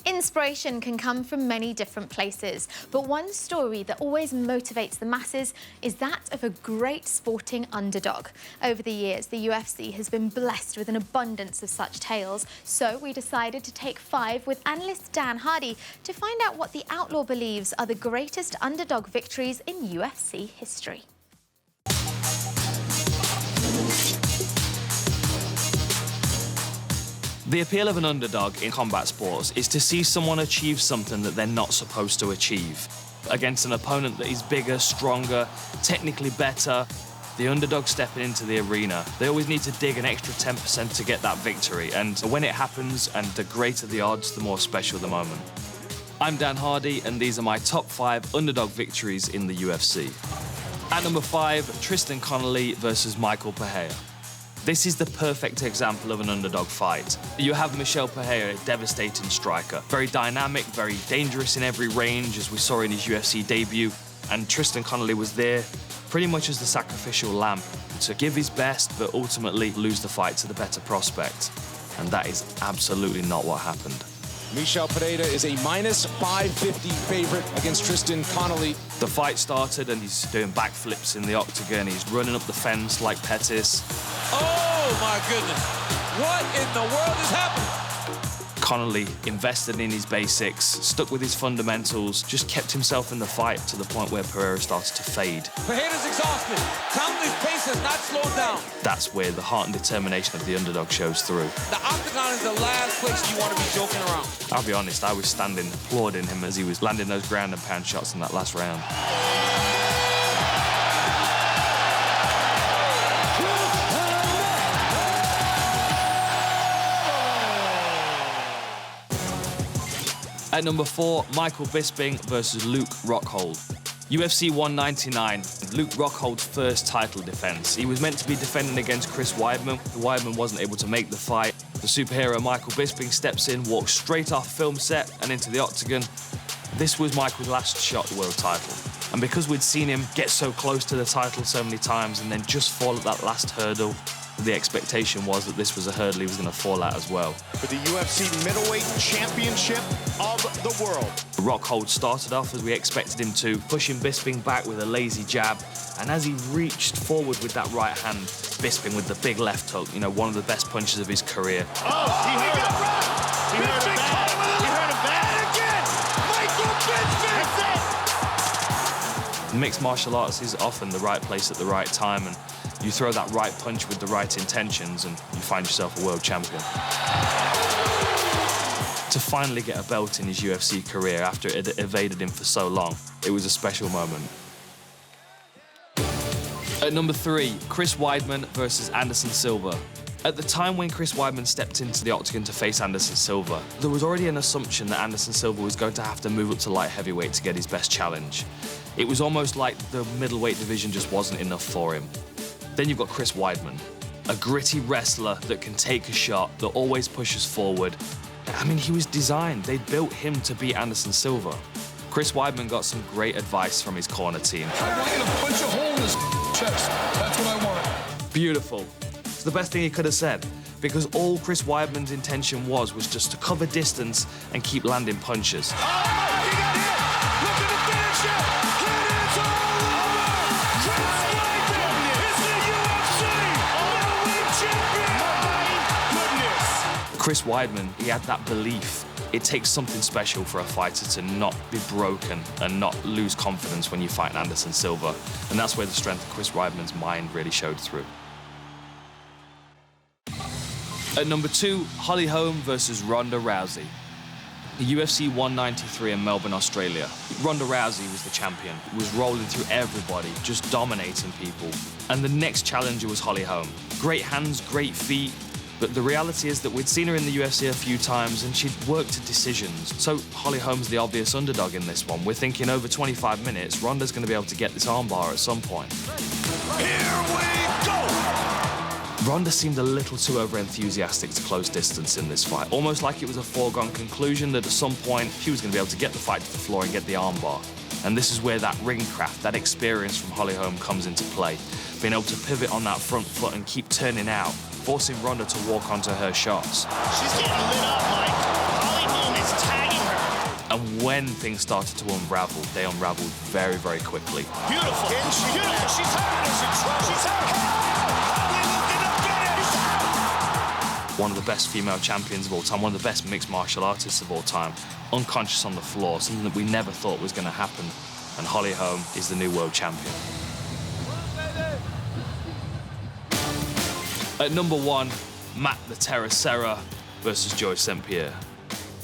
Inspiration can come from many different places, but one story that always motivates the masses is that of a great sporting underdog. Over the years, the UFC has been blessed with an abundance of such tales, so we decided to take 5 with analyst Dan Hardy to find out what the Outlaw believes are the greatest underdog victories in UFC history. The appeal of an underdog in combat sports is to see someone achieve something that they're not supposed to achieve. Against an opponent that is bigger, stronger, technically better, the underdog stepping into the arena, they always need to dig an extra 10% to get that victory. And when it happens, and the greater the odds, the more special the moment. I'm Dan Hardy, and these are my top 5 underdog victories in the UFC. At number 5, Tristan Connelly versus Michael Pereira. This is the perfect example of an underdog fight. You have Michel Pereira, a devastating striker. Very dynamic, very dangerous in every range, as we saw in his UFC debut. And Tristan Connelly was there pretty much as the sacrificial lamb to give his best, but ultimately lose the fight to the better prospect. And that is absolutely not what happened. Michel Pereira is a minus 550 favorite against Tristan Connelly. The fight started and he's doing backflips in the octagon. He's running up the fence like Pettis. Oh my goodness, what in the world is happening? Connelly invested in his basics, stuck with his fundamentals, just kept himself in the fight to the point where Pereira started to fade. Pereira's exhausted. Connelly's pace has not slowed down. That's where the heart and determination of the underdog shows through. The Octagon is the last place you want to be joking around. I'll be honest, I was standing applauding him as he was landing those ground and pound shots in that last round. At number 4, Michael Bisping versus Luke Rockhold. UFC 199, Luke Rockhold's first title defense. He was meant to be defending against Chris Weidman. Weidman wasn't able to make the fight. The superhero Michael Bisping steps in, walks straight off film set and into the octagon. This was Michael's last shot at the world title. And because we'd seen him get so close to the title so many times and then just fall at that last hurdle, the expectation was that this was a hurdle he was going to fall at as well. For the UFC middleweight championship of the world. Rockhold started off as we expected him to, pushing Bisping back with a lazy jab. And as he reached forward with that right hand, Bisping with the big left hook, you know, one of the best punches of his career. Oh, he got rocked! He heard him bad. He heard him bad. And again, Michael Bisping! That's it! Mixed martial arts is often the right place at the right time, and you throw that right punch with the right intentions and you find yourself a world champion. To finally get a belt in his UFC career after it had evaded him for so long, it was a special moment. At number 3, Chris Weidman versus Anderson Silva. At the time when Chris Weidman stepped into the octagon to face Anderson Silva, there was already an assumption that Anderson Silva was going to have to move up to light heavyweight to get his best challenge. It was almost like the middleweight division just wasn't enough for him. Then you've got Chris Weidman, a gritty wrestler that can take a shot, that always pushes forward. I mean, he was designed. They built him to beat Anderson Silva. Chris Weidman got some great advice from his corner team. I want you to punch a hole in his chest. That's what I want. Beautiful. It's the best thing he could have said, because all Chris Weidman's intention was just to cover distance and keep landing punches. Oh, he got hit! Look at the finish it! And it's all over! Chris Weidman is the UFC middleweight champion! My goodness! Chris Weidman, he had that belief. It takes something special for a fighter to not be broken and not lose confidence when you fight Anderson Silva. And that's where the strength of Chris Weidman's mind really showed through. At number 2, Holly Holm versus Ronda Rousey. The UFC 193 in Melbourne, Australia. Ronda Rousey was the champion, was rolling through everybody, just dominating people. And the next challenger was Holly Holm. Great hands, great feet, but the reality is that we'd seen her in the UFC a few times and she'd worked to decisions. So Holly Holm's the obvious underdog in this one. We're thinking over 25 minutes, Ronda's going to be able to get this armbar at some point. Here we go! Ronda seemed a little too over-enthusiastic to close distance in this fight, almost like it was a foregone conclusion that at some point she was going to be able to get the fight to the floor and get the armbar. And this is where that ring craft, that experience from Holly Holm comes into play. Being able to pivot on that front foot and keep turning out, forcing Ronda to walk onto her shots. She's getting lit up, Mike. Holly Holm is tagging And when things started to unravel, they unraveled very, very quickly. Beautiful. Beautiful. She's hurt. She's hurt. One of the best female champions of all time, one of the best mixed martial artists of all time, unconscious on the floor, something that we never thought was going to happen. And Holly Holm is the new world champion. At number 1, Matt the Terror Serra versus Joy St. Pierre.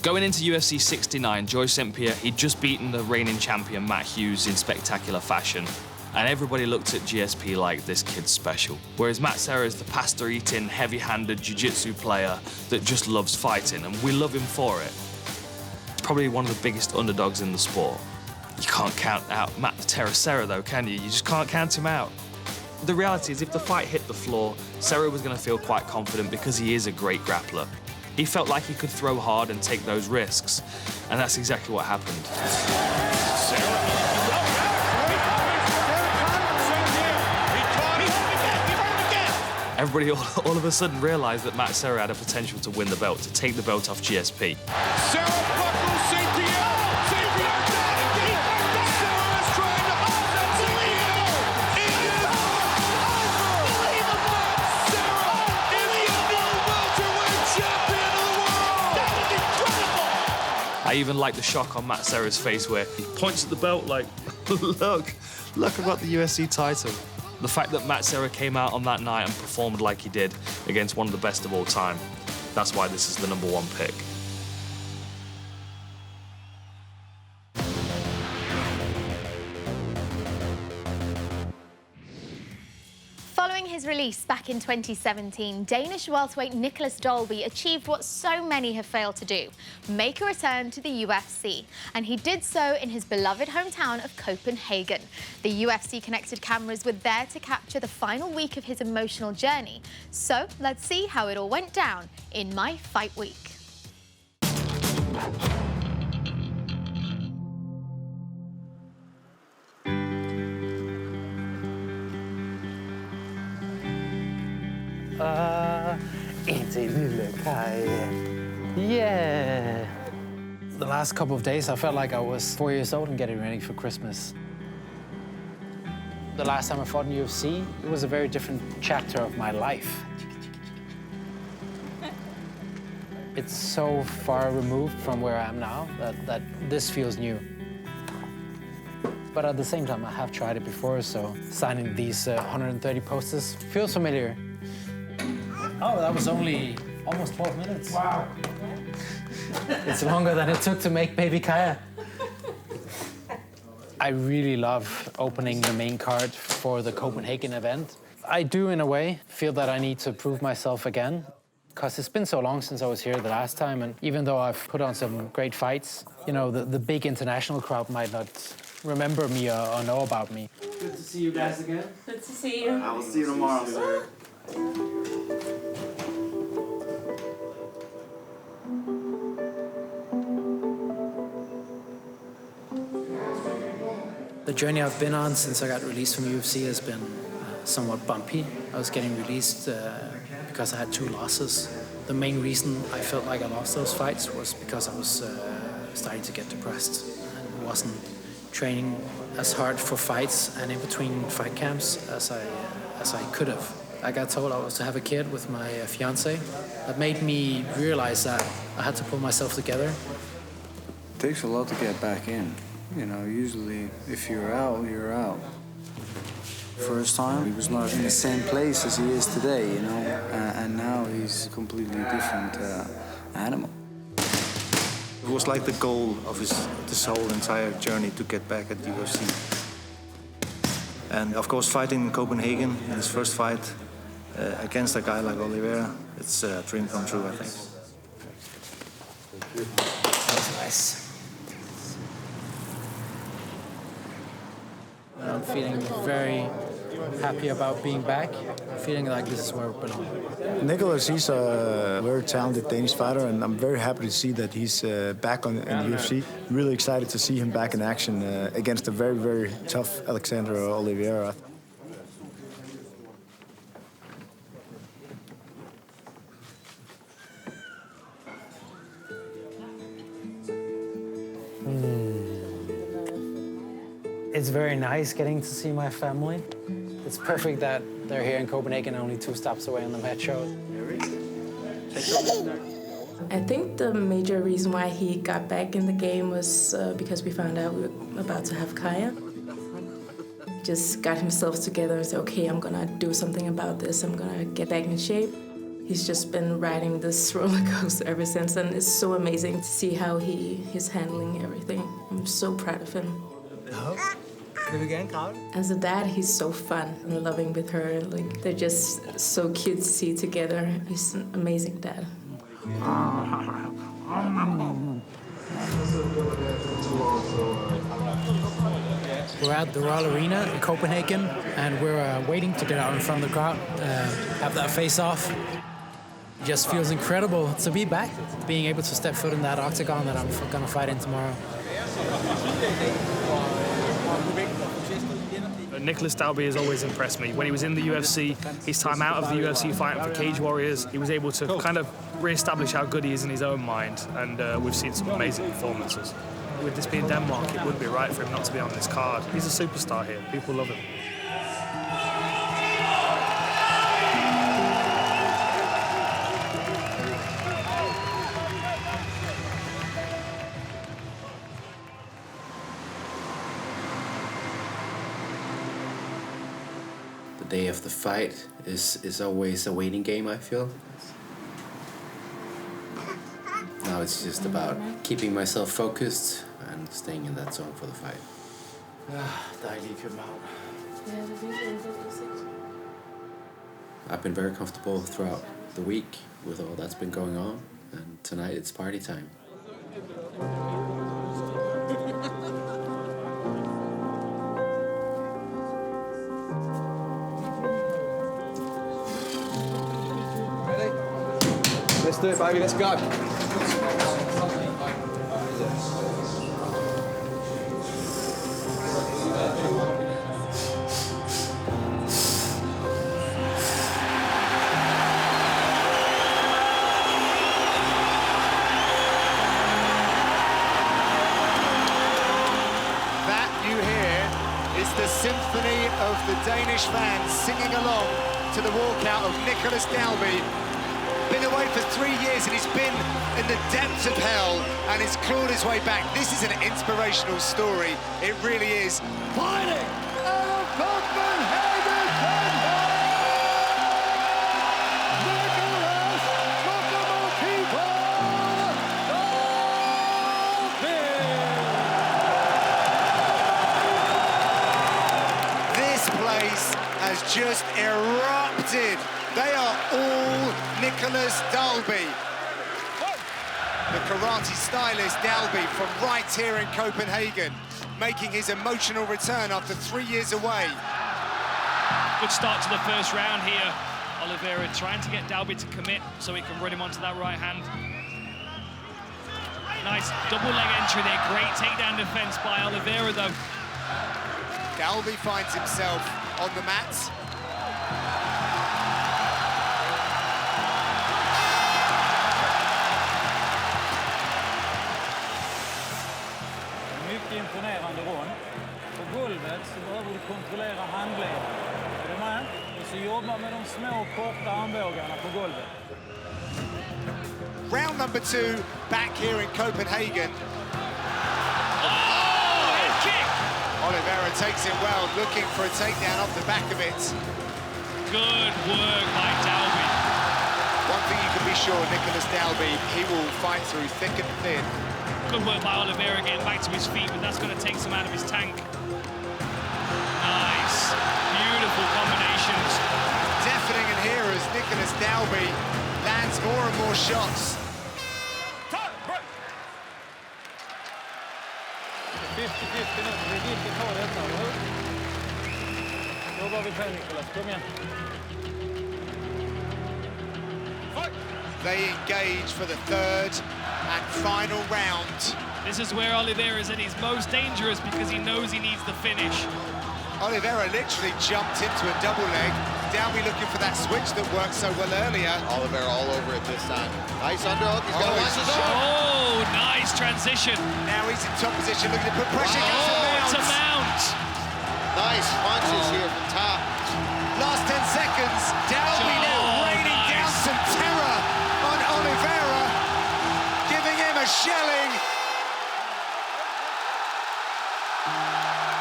Going into UFC 69, Joy St. Pierre, he'd just beaten the reigning champion Matt Hughes in spectacular fashion. And everybody looked at GSP like, this kid's special. Whereas Matt Serra is the pasta-eating, heavy-handed jiu-jitsu player that just loves fighting, and we love him for it. He's probably one of the biggest underdogs in the sport. You can't count out Matt the Terror Serra, though, can you? You just can't count him out. The reality is, if the fight hit the floor, Serra was going to feel quite confident because he is a great grappler. He felt like he could throw hard and take those risks, and that's exactly what happened. Everybody all of a sudden realized that Matt Serra had a potential to win the belt, to take the belt off GSP. Serra buckles St. Pierre. St. Pierre down again. Serra is trying to upset St. Pierre. It is unbelievable. Serra is the new welterweight champion of the world. That is incredible. I even like the shock on Matt Serra's face where he points at the belt like, look, I've got the UFC title. The fact that Matt Serra came out on that night and performed like he did against one of the best of all time, that's why this is the number 1 pick. Following his release back in 2017, Danish welterweight Nicolas Dalby achieved what so many have failed to do, make a return to the UFC. And he did so in his beloved hometown of Copenhagen. The UFC Connected cameras were there to capture the final week of his emotional journey. So let's see how it all went down in My Fight Week. Indtil lille Kai. Yeah. The last couple of days, I felt like I was 4 years old and getting ready for Christmas. The last time I fought in UFC, it was a very different chapter of my life. It's so far removed from where I am now that this feels new. But at the same time, I have tried it before, so signing these 130 posters feels familiar. Oh, that was only almost 12 minutes. Wow. It's longer than it took to make Baby Kaya. I really love opening the main card for the Copenhagen event. I do, in a way, feel that I need to prove myself again, because it's been so long since I was here the last time, and even though I've put on some great fights, you know, the big international crowd might not remember me or know about me. Good to see you guys again. Good to see you. I will see you tomorrow, sir. The journey I've been on since I got released from UFC has been somewhat bumpy. I was getting released because I had 2 losses. The main reason I felt like I lost those fights was because I was starting to get depressed and wasn't training as hard for fights and in between fight camps as I could have. I got told I was to have a kid with my fiance. That made me realize that I had to pull myself together. It takes a lot to get back in. You know, usually if you're out, you're out. First time, he was not in the same place as he is today, you know, and now he's a completely different animal. It was like the goal of this whole entire journey to get back at the UFC. And of course, fighting in Copenhagen in his first fight against a guy like Oliveira, it's a dream come true, I think. That was nice. I'm feeling very happy about being back. I'm feeling like this is where I belong. Nicolas, he's a very talented Danish fighter, and I'm very happy to see that he's back in the UFC. Really excited to see him back in action against a very, very tough Alexander Oliveira. It's very nice getting to see my family. It's perfect that they're here in Copenhagen, only 2 stops away on the metro. I think the major reason why he got back in the game was because we found out we were about to have Kaya. He just got himself together and said, okay, I'm gonna do something about this. I'm gonna get back in shape. He's just been riding this roller coaster ever since, and it's so amazing to see how he's handling everything. I'm so proud of him. As a dad, he's so fun and loving with her. Like, they're just so cute to see together. He's an amazing dad. We're at the Royal Arena in Copenhagen, and we're waiting to get out in front of the crowd, have that face-off. It just feels incredible to be back, being able to step foot in that octagon that I'm gonna fight in tomorrow. Nicolas Dalby has always impressed me. When he was in the UFC, his time out of the UFC fighting for Cage Warriors, he was able to kind of re-establish how good he is in his own mind, and we've seen some amazing performances. With this being Denmark, it wouldn't be right for him not to be on this card. He's a superstar here. People love him. The day of the fight is always a waiting game, I feel. Now it's just about keeping myself focused and staying in that zone for the fight. I've been very comfortable throughout the week with all that's been going on, and tonight it's party time. Let's do it, baby. Let's go. That you hear is the symphony of the Danish fans singing along to the walkout of Nicolas Dalby. Been away for 3 years and he's been in the depths of hell and he's clawed his way back. This is an inspirational story. It really is. Fighting out of Copenhagen, Nicolas Dalby. This place has just erupted. They are all Nicolas Dalby. The karate stylist Dalby from right here in Copenhagen, making his emotional return after 3 years away. Good start to the first round here. Oliveira trying to get Dalby to commit so he can run him onto that right hand. Nice double leg entry there. Great takedown defense by Oliveira though. Dalby finds himself on the mats. Imponerande rond. På golvet så behöver du kontrollera handleden. Är du med? Och så jobba med de små korta armbågarna på golvet. Round number 2 back here in Copenhagen. Oh, head kick! Oliveira takes it well, looking for a takedown off the back of it. Good work by Dalby. One thing you can be sure, Nicolas Dalby, he will fight through thick and thin. Good work by Oliveira getting back to his feet, but that's going to take some out of his tank. Nice. Beautiful combinations. Deafening in here as Nicolas Dalby lands more and more shots. 50-50 nu, det är viktigt att ha detta, eller hur? Jobbar vi på Nicolas, kom igen. They engage for the third and final round. This is where Oliveira is at his most dangerous because he knows he needs the finish. Oliveira literally jumped into a double leg. Dalby looking for that switch that worked so well earlier. Oliveira all over it this time. Nice underhook. He's going to watch his own. Oh, nice transition. Now he's in top position, looking to put pressure against the mount. To mount. Nice punches here from top. Last 10 seconds. Dalby now raining down some terror on Oliveira, giving him a shelling.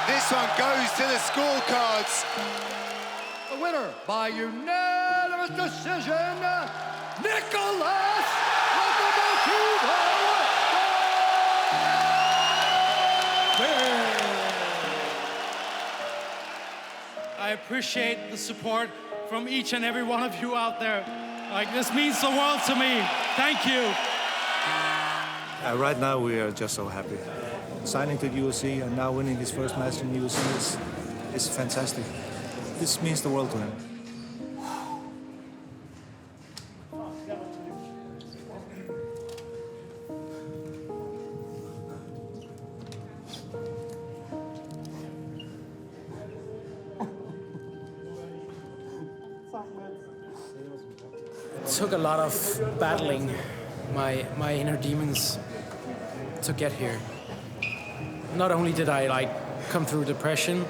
This one goes to the scorecards. The winner by unanimous decision, Nicolas Dalby. I appreciate the support from each and every one of you out there. Like, this means the world to me. Thank you. Right now, we are just so happy. Signing to the UFC and now winning his first match in the UFC is fantastic. This means the world to him. It took a lot of battling my inner demons to get here. Not only did I come through depression,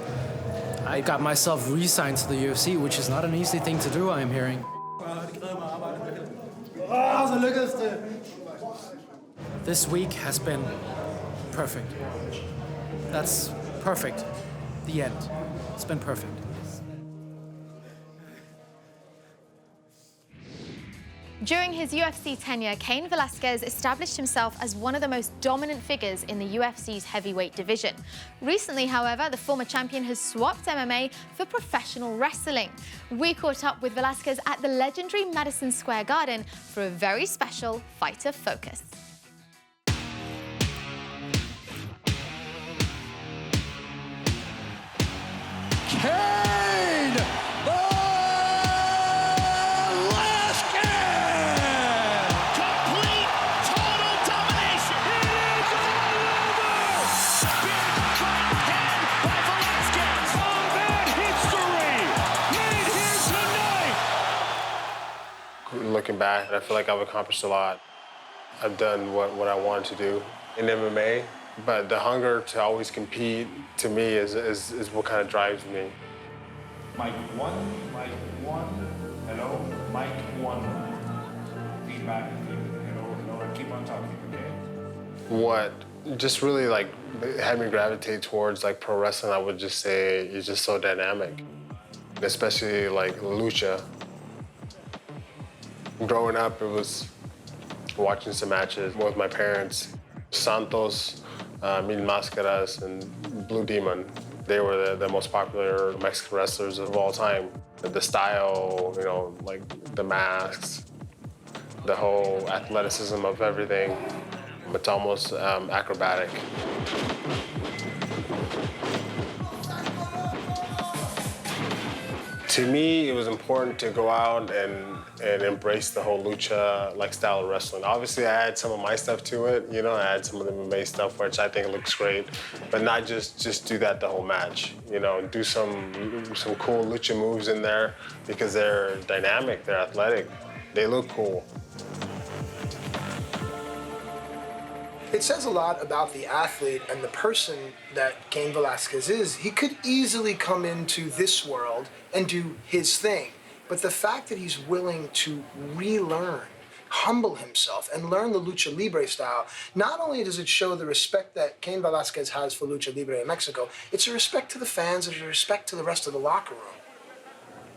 I got myself re-signed to the UFC, which is not an easy thing to do, I'm hearing. This week has been perfect. That's perfect. The end. It's been perfect. During his UFC tenure, Cain Velasquez established himself as one of the most dominant figures in the UFC's heavyweight division. Recently, however, the former champion has swapped MMA for professional wrestling. We caught up with Velasquez at the legendary Madison Square Garden for a very special Fighter Focus. Cain Velasquez! Complete, total domination! It is all over! Big right hand by Velasquez! Oh, that history! Made here tonight! Looking back, I feel like I've accomplished a lot. I've done what I wanted to do in MMA, but the hunger to always compete, to me, is what kind of drives me. Mic 1, hello, mic 1. Feedback, hello, keep on talking, okay? What just really had me gravitate towards pro wrestling, I would just say, is just so dynamic, especially lucha. Growing up, it was watching some matches with my parents. Santos, Mil Máscaras, and Blue Demon. They were the most popular Mexican wrestlers of all time. The style, the masks, the whole athleticism of everything. It's almost acrobatic. To me, it was important to go out and embrace the whole lucha style of wrestling. Obviously, I add some of my stuff to it. I add some of the MMA stuff, which I think looks great, but not just do that the whole match. Do some cool lucha moves in there because they're dynamic, they're athletic, they look cool. It says a lot about the athlete and the person that Cain Velasquez is. He could easily come into this world and do his thing. But the fact that he's willing to relearn, humble himself, and learn the lucha libre style, not only does it show the respect that Cain Velasquez has for lucha libre in Mexico, it's a respect to the fans, it's a respect to the rest of the locker room.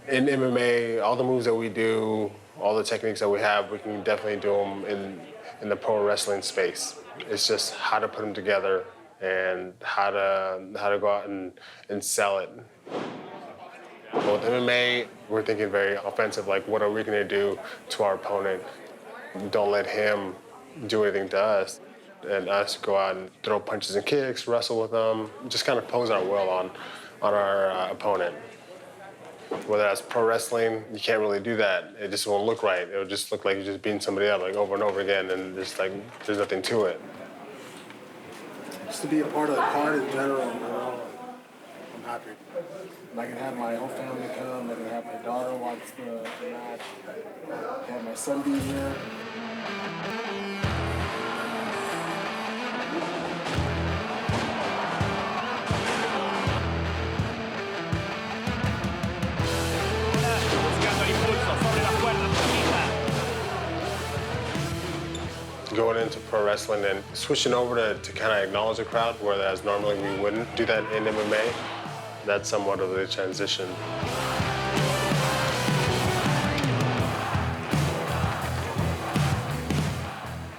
In MMA, all the moves that we do, all the techniques that we have, we can definitely do them in the pro wrestling space. It's just how to put them together and how to go out and sell it. With MMA, we're thinking very offensive, what are we going to do to our opponent? Don't let him do anything to us. And us go out and throw punches and kicks, wrestle with them, just kind of pose our will on our opponent. Whether that's pro wrestling, you can't really do that. It just won't look right. It'll just look like you're just beating somebody up over and over again, and just there's nothing to it. Just to be a part of the card in general, I'm happy. I can have my whole family come, I can have my daughter watch the match, I can have my son be here. going into pro wrestling and switching over to kind of acknowledge the crowd, whereas normally we wouldn't do that in MMA. That's somewhat of the transition.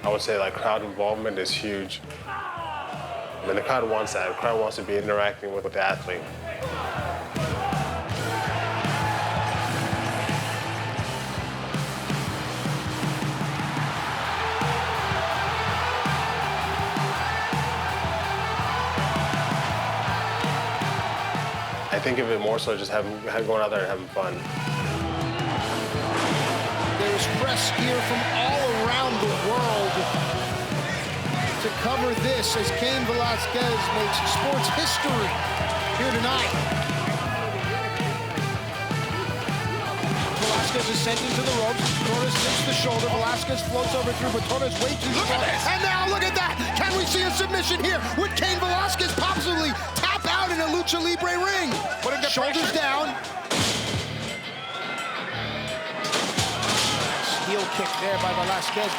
I would say like crowd involvement is huge. I mean, the crowd wants that. The crowd wants to be interacting with the athlete. I think of it more so just going out there and having fun. There's press here from all around the world to cover this as Cain Velasquez makes sports history here tonight. Velasquez is sent into the ropes. Torres hits the shoulder. Velasquez floats over through, but Torres way too strong. And now look at that! Can we see a submission here with Cain Velasquez possibly tap out in a lucha libre ring? Shoulders down. Heel kick there by Velasquez.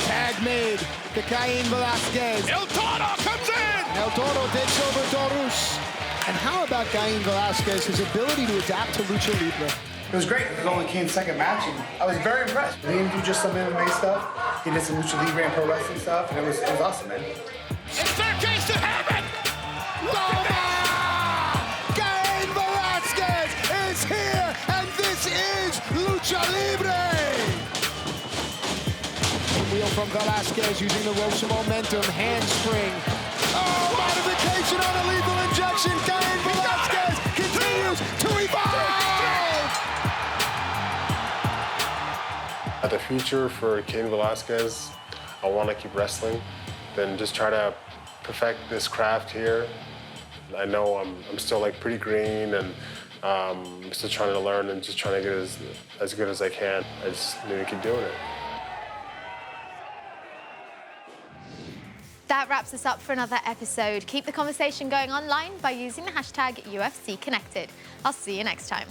Tag made to Cain Velasquez. El Toro comes in! El Toro takes over Torus. And how about Cain Velasquez, his ability to adapt to lucha libre? It was great. It was only Cain's second match, and I was very impressed. He didn't do just some MMA stuff. He did some lucha libre and pro wrestling stuff, and it was awesome, man. Staircase to heaven! Cain Velasquez is here, and this is lucha libre. Wheel from Velasquez using the ropes of momentum, handspring. Oh, modification on a lethal injection. Cain Velasquez continues to evolve. At the future for Cain Velasquez, I want to keep wrestling, then just try to perfect this craft here. I know I'm still like pretty green and I'm still trying to learn and just trying to get as good as I can. I just need to keep doing it. That wraps us up for another episode. Keep the conversation going online by using the hashtag UFC Connected. I'll see you next time.